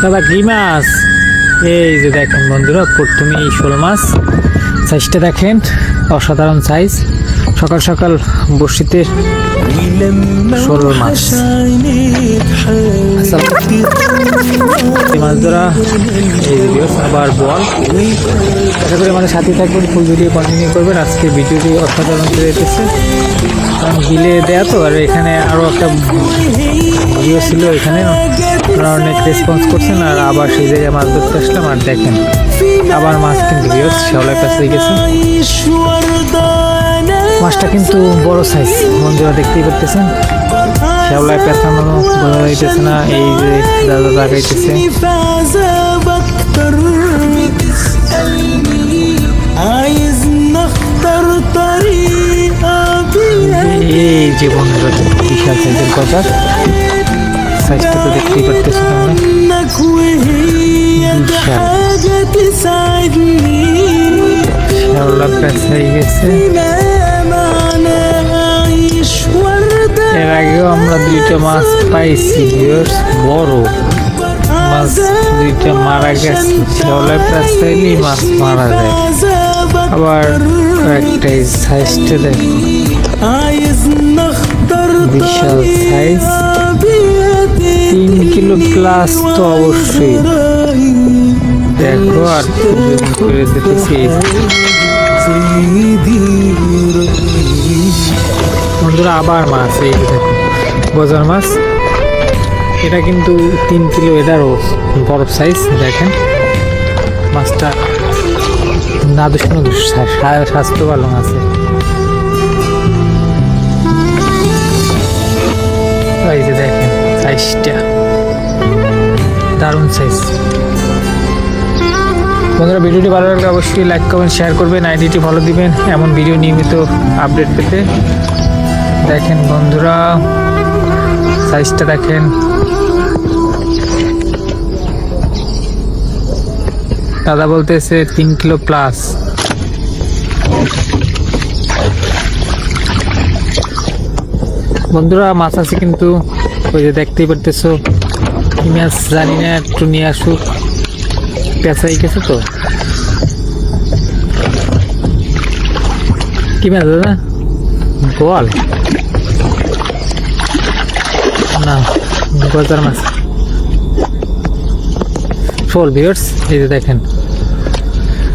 দাদা কি মাছ? এই যে দেখেন বন্ধুরা, প্রথমে এই শোল মাছ সাইজটা দেখেন, অসাধারণ সাইজ। সকাল সকাল বড়শিতে শোল মাছ, মাছ ধরা আবার বল। আশা করি আমাদের সাথে থাকবেন, ফুল ভিডিও কন্টিনিউ করবেন। আজকে ভিডিওটি অসাধারণ চলে যেতেছে, কারণ বিলে দেয়া তো। আর এখানে আরও একটা ভিডিও ছিল, এখানে আপনারা অনেক রেসপন্স করছেন। আর আবার সেই জায়গায় মাছ ধরতে আসলাম। আর দেখেন আবার মাছ কিন্তু ভিউয়ার্স শ্যাওলার কাছে গেছে। মাছটা কিন্তু বড় সাইজ বন্ধুরা, দেখতেই পারতেছেন। শ্যাওলায় পেঁচানো বোঝা যাইতেছে না, এই যে দাদা লাগাইতেছে। এই যে বন্ধুরা বিশাল সাইজের বাজার, সাইজটা তো দেখতেই পারতেছো তোমরা, শ্যাওলা পেঁচাই গেছে। এর আগেও আমরা দুইটা মাছ পাইছি, বড় মাছ দুইটা মারা গেছে। শ্যাওলা পেঁচাইলে মাছ মারা যায়। আবার একটাই সাইজটা দেখো, বিশাল সাইজ, 3 কিলো প্লাস তো অবশ্যই। দেখো আর করে দেখেছি বন্ধুরা, আবার মাছ। এই দেখো গজার মাছ, এটা কিন্তু 3 কিলো, এটারও বড় সাইজ। দেখেন মাছটা না দুষ্ণ স্বাস্থ্য ভালো আছে। এই যে দেখেন সাইজটা দারুণ সাইজ। বন্ধুরা ভিডিওটি ভালো লাগলে অবশ্যই লাইক কমেন্ট শেয়ার করবেন, আইডিটি ফলো দিবেন এমন ভিডিও নিয়মিত আপডেট পেতে। দেখেন বন্ধুরা সাইজটা দেখেন, দাদা বলতেছে 3 কিলো প্লাস। বন্ধুরা মাছ আছে কিন্তু, ওই যে দেখতেই পারতেছো। কি মাছ জানি না, একটু নিয়ে আসুক। পেঁচাই গেছে তো, কি মাছ দাদা? বল না, গজার মাছ, শোল ভিউয়ার্স। এই যে দেখেন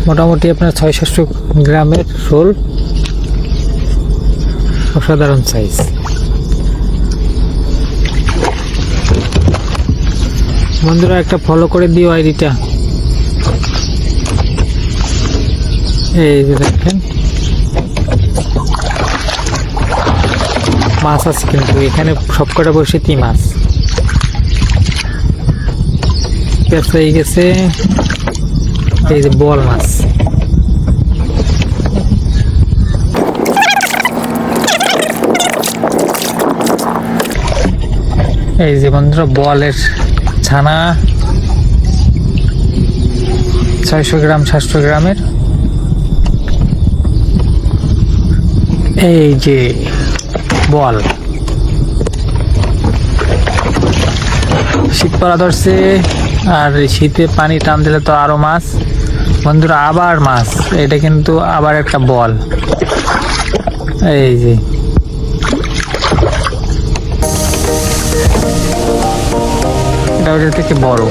মোটামুটি আপনার 600-700 গ্রামের শোল, অসাধারণ সাইজ। বন্ধুরা একটা ফলো করে দিও আইডিটা। এই যে দেখেন মাছ আছে কিন্তু এখানে সবকটা বসেতি মাছ পেঁচাই গেছে। এই যে বল মাছ, এই যে বন্ধুরা বলের ছানা, 600 গ্রাম 700 গ্রামের। এই যে বল, শীত পড়া ধরছে, আর শীতে পানি টান দিলে তো আরো মাছ। বন্ধুরা আবার মাছ, এটা কিন্তু আবার একটা বল। এই যে এটা ওটার থেকে বড়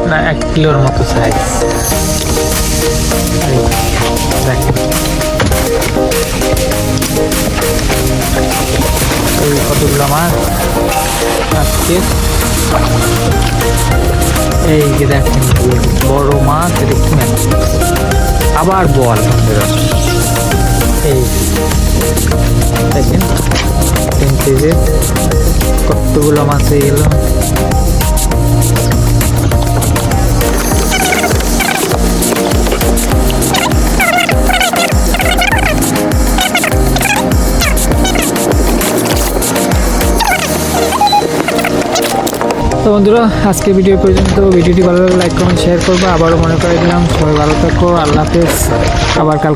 না, 1 কিলোর মতো সাইজ। দেখেন কতগুলো মাছ আজকে। এই যে দেখেন বড় মাছ, এটা কি মাছ? আবার বল। এই দেখেন কতগুলো মাছ হয়ে গেল। তো বন্ধুরা আজকে ভিডিও পর্যন্ত। ভিডিওটি ভালো লাগলে লাইক কমেন্ট শেয়ার করবো। আবারও মনে করে দিলাম সবাই ভালো থাকো, আল্লাহ হাফেজ। আবার কালকে